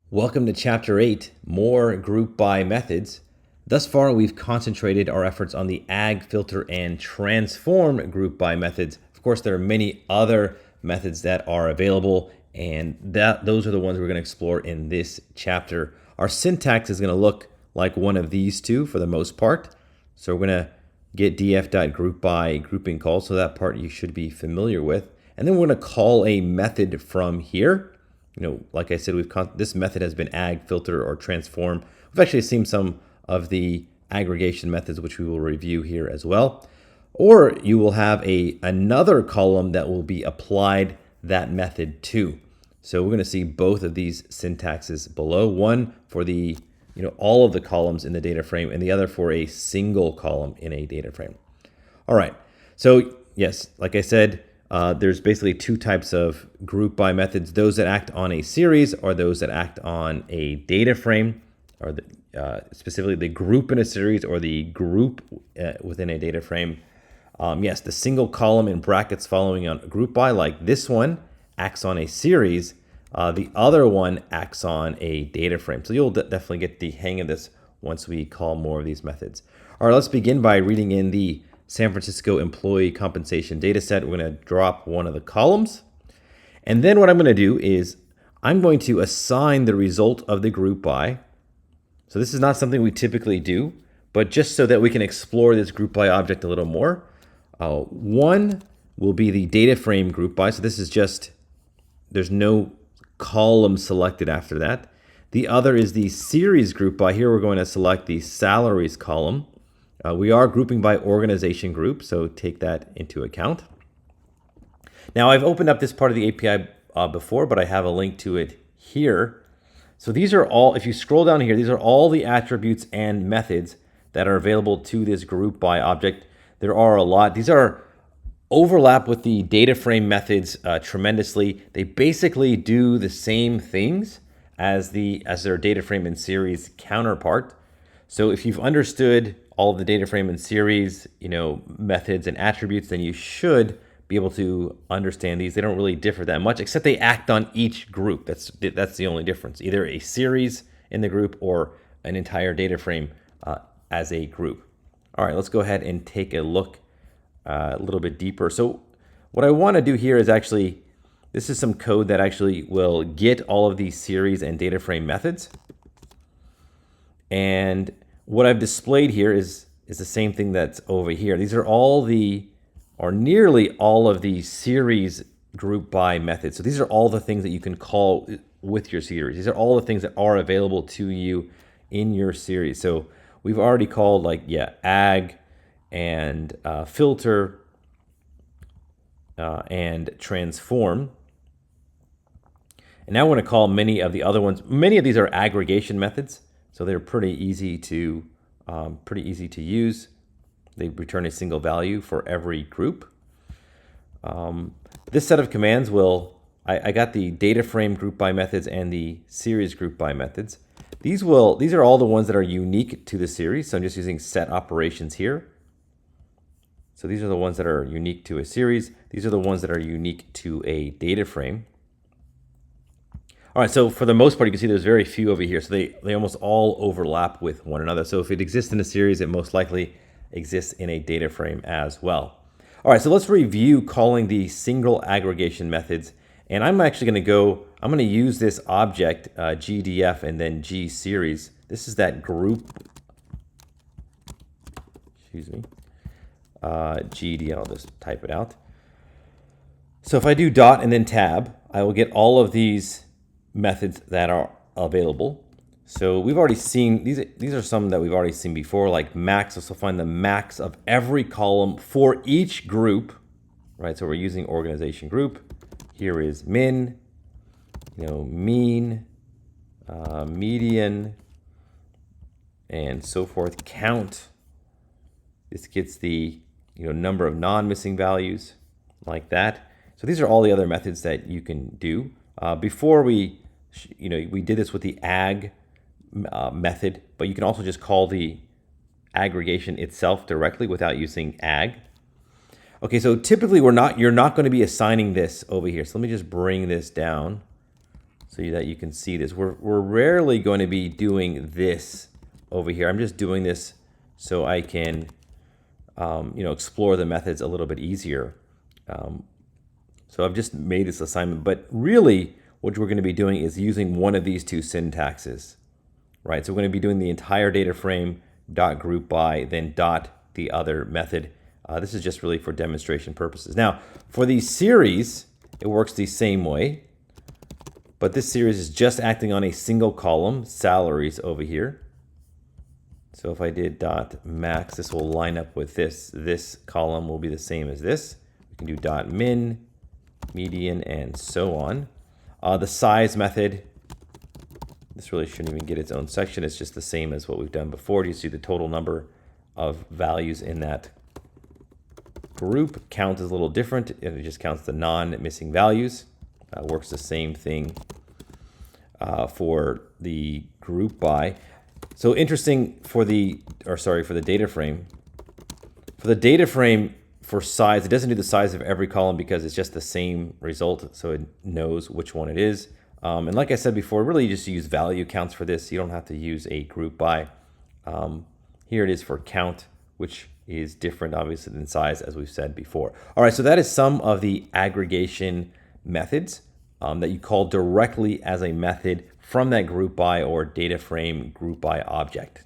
Welcome to Chapter 8, more group by methods. Thus far, we've concentrated our efforts on the ag, filter, and transform group by methods. Of course, there are many other methods that are available, and those are the ones we're going to explore in this chapter. Our syntax is going to look like one of these two for the most part. So we're going to get df.groupby grouping call, so that part you should be familiar with. And then we're going to call a method from here. Like I said, this method has been ag, filter, or transform. We've actually seen some of the aggregation methods, which we will review here as well. Or you will have another column that will be applied that method to. So we're going to see both of these syntaxes below. One for the all of the columns in the data frame, and the other for a single column in a data frame. All right. So yes, like I said, there's basically two types of group by methods: those that act on a series, or those that act on a data frame, or specifically the group in a series or the group within a data frame. Yes, the single column in brackets following on group by, like this one, acts on a series. The other one acts on a data frame. So you'll definitely get the hang of this once we call more of these methods. All right, let's begin by reading in the San Francisco employee compensation data set. We're going to drop one of the columns. And then what I'm going to do is I'm going to assign the result of the group by. So this is not something we typically do, but just so that we can explore this group by object a little more. One will be the data frame group by. So this is just, there's no column selected after that. The other is the series group by. Here we're going to select the salaries column. We are grouping by organization group, so take that into account. Now I've opened up this part of the API before, but I have a link to it here. So these are all, if you scroll down here, these are all the attributes and methods that are available to this group by object. There are a lot. These are overlap with the data frame methods tremendously. They basically do the same things as their data frame and series counterpart. So if you've understood all of the data frame and series, methods and attributes, then you should be able to understand these. They don't really differ that much, except they act on each group. That's the only difference. Either a series in the group or an entire data frame as a group. All right, let's go ahead and take a look a little bit deeper. So what I want to do here is actually, this is some code that actually will get all of these series and data frame methods. And what I've displayed here is the same thing that's over here. These are nearly all of the series group by methods. So these are all the things that you can call with your series. These are all the things that are available to you in your series. So we've already called ag and filter and transform. And now I want to call many of the other ones. Many of these are aggregation methods, so they're pretty easy to use. They return a single value for every group. This set of commands I got the data frame group by methods and the series group by methods. These are all the ones that are unique to the series. So I'm just using set operations here. So these are the ones that are unique to a series. These are the ones that are unique to a data frame. All right, so for the most part, you can see there's very few over here. So they almost all overlap with one another. So if it exists in a series, it most likely exists in a data frame as well. All right, so let's review calling the single aggregation methods. And I'm actually going to use this object, GDF and then GSeries. This is that group, GD, I'll just type it out. So if I do dot and then tab, I will get all of these methods that are available. So we've already seen, these are some that we've already seen before, like max. So find the max of every column for each group, right? So we're using organization group. Here is min, mean, median, and so forth. Count. This gets the number of non-missing values, like that. So these are all the other methods that you can do. Before we did this with the ag method, but you can also just call the aggregation itself directly without using ag. Okay, so typically you're not going to be assigning this over here. So let me just bring this down so that you can see this. We're rarely going to be doing this over here. I'm just doing this so I can explore the methods a little bit easier. So I've just made this assignment, but really what we're going to be doing is using one of these two syntaxes, right? So we're going to be doing the entire data frame dot group by, then dot the other method. This is just really for demonstration purposes. Now, for these series, it works the same way, but this series is just acting on a single column, salaries over here. So if I did dot max, this will line up with this. This column will be the same as this. We can do dot min, median, and so on. The size method, this really shouldn't even get its own section. It's just the same as what we've done before. You see the total number of values in that group. Count is a little different. It just counts the non-missing values. Works the same thing for the group by. So interesting for the data frame. For the data frame, for size, it doesn't do the size of every column because it's just the same result, so it knows which one it is. And like I said before, really you just use value counts for this. You don't have to use a group by. Here it is for count, which is different obviously than size, as we've said before. All right, so that is some of the aggregation methods that you call directly as a method from that group by or data frame group by object.